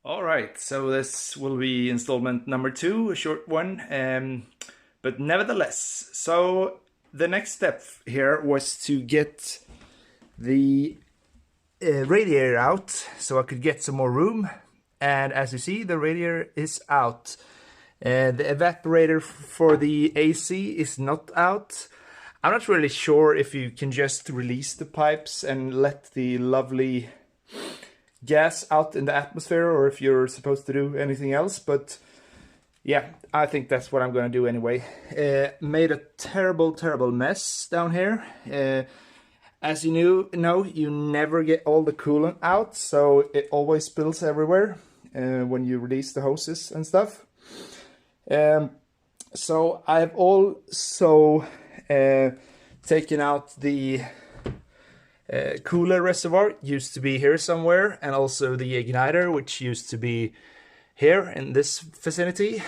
All right, so this will be installment number 2, a short one, but nevertheless. So the next step here was to get the radiator out so I could get some more room. And as you see, the radiator is out. The evaporator for the AC is not out. I'm not really sure if you can just release the pipes and let the lovely gas out in the atmosphere, or if you're supposed to do anything else, but yeah, I think that's what I'm gonna do anyway. Made a terrible mess down here. As you know, you never get all the coolant out, so it always spills everywhere when you release the hoses and stuff. So I've also taken out the cooler reservoir, used to be here somewhere, and also the igniter, which used to be here in this vicinity,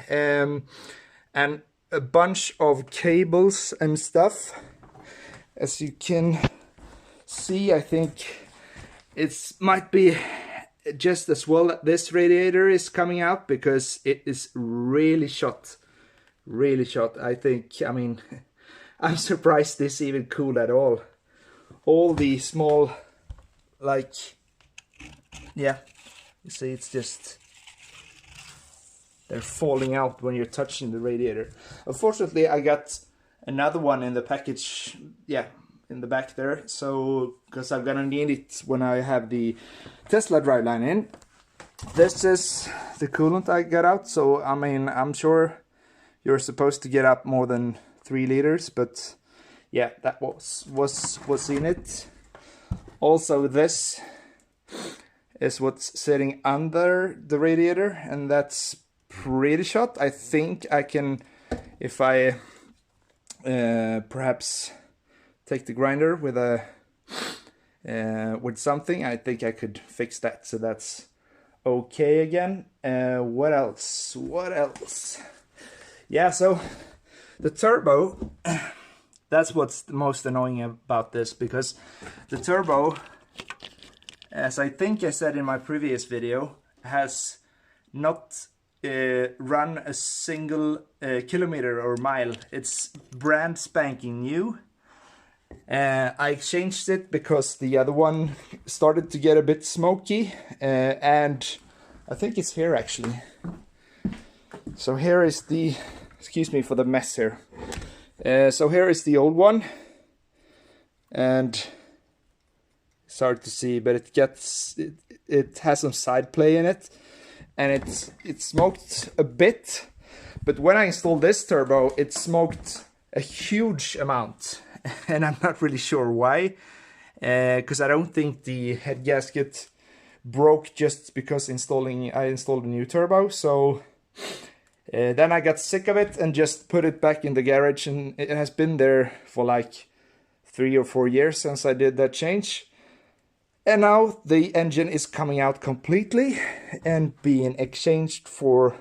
and a bunch of cables and stuff. As you can see, I think it might be just as well that this radiator is coming out, because it is really shot. I think, I mean, I'm surprised this even cool at all. All the small, like, yeah, you see, it's just, they're falling out when you're touching the radiator. Unfortunately, I got another one in the package, yeah, in the back there, so, because I'm gonna need it when I have the Tesla driveline in. This is the coolant I got out, so, I mean, I'm sure you're supposed to get up more than 3 liters, but yeah, that was in it. Also, this is what's sitting under the radiator, and that's pretty shot. I think I can, if I perhaps take the grinder with a with something, I think I could fix that. So that's okay again. What else? Yeah, so the turbo. That's what's the most annoying about this, because the turbo, as I think I said in my previous video, has not run a single kilometer or mile. It's brand spanking new. I exchanged it because the other one started to get a bit smoky, and I think it's here actually. So here is the, excuse me for the mess here. So here is the old one, and it's hard to see, but it has some side play in it, and it smoked a bit. But when I installed this turbo, it smoked a huge amount, and I'm not really sure why, because I don't think the head gasket broke just because I installed a new turbo. So then I got sick of it and just put it back in the garage, and it has been there for like 3 or 4 years since I did that change. And now the engine is coming out completely and being exchanged for,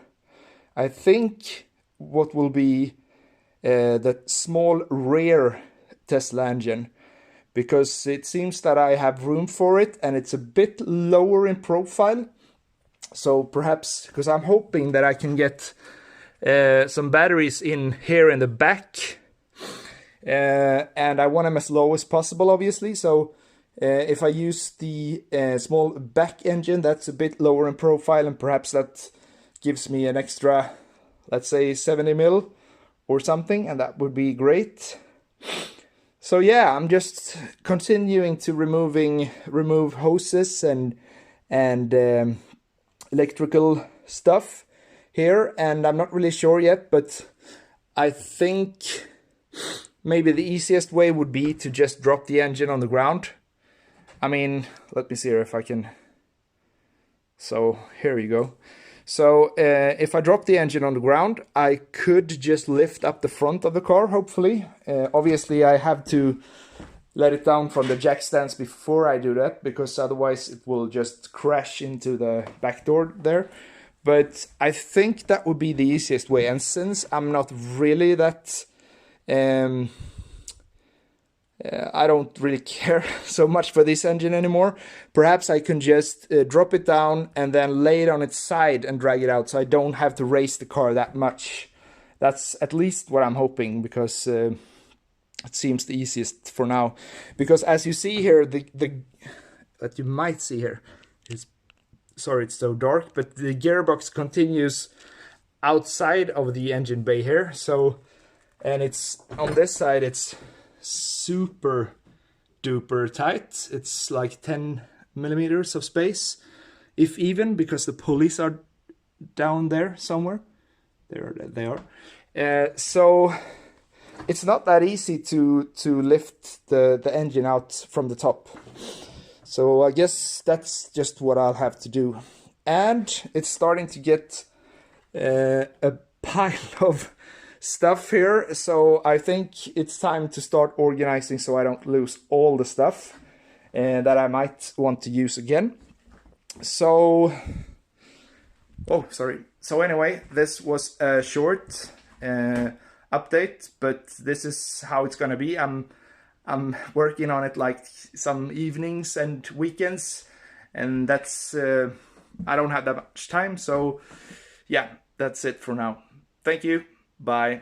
I think, what will be the small rear Tesla engine, because it seems that I have room for it and it's a bit lower in profile. So perhaps, because I'm hoping that I can get some batteries in here in the back, and I want them as low as possible, obviously. So if I use the small back engine, that's a bit lower in profile, and perhaps that gives me an extra, let's say 70 mil or something, and that would be great. So yeah, I'm just continuing to remove hoses and electrical stuff here, and I'm not really sure yet, but I think maybe the easiest way would be to just drop the engine on the ground. I mean, let me see here if I can. So here you go. So if I drop the engine on the ground, I could just lift up the front of the car, hopefully. Obviously I have to let it down from the jack stands before I do that, because otherwise it will just crash into the back door there. But I think that would be the easiest way, and since I'm not really that I don't really care so much for this engine anymore. Perhaps I can just drop it down and then lay it on its side and drag it out, so I don't have to race the car that much. That's at least what I'm hoping, because it seems the easiest for now. Because as you see here, the that you might see here is, sorry it's so dark, but the gearbox continues outside of the engine bay here. So, and it's on this side, it's super duper tight. It's like 10 millimeters of space, if even, because the pulleys are down there somewhere. There they are. So it's not that easy to lift the engine out from the top. So I guess that's just what I'll have to do. And it's starting to get a pile of stuff here, so I think it's time to start organizing so I don't lose all the stuff that I might want to use again. So, oh, sorry. So anyway, this was a short update, but this is how it's gonna be. I'm working on it like some evenings and weekends, and that's I don't have that much time. So yeah, that's it for now. Thank you. Bye.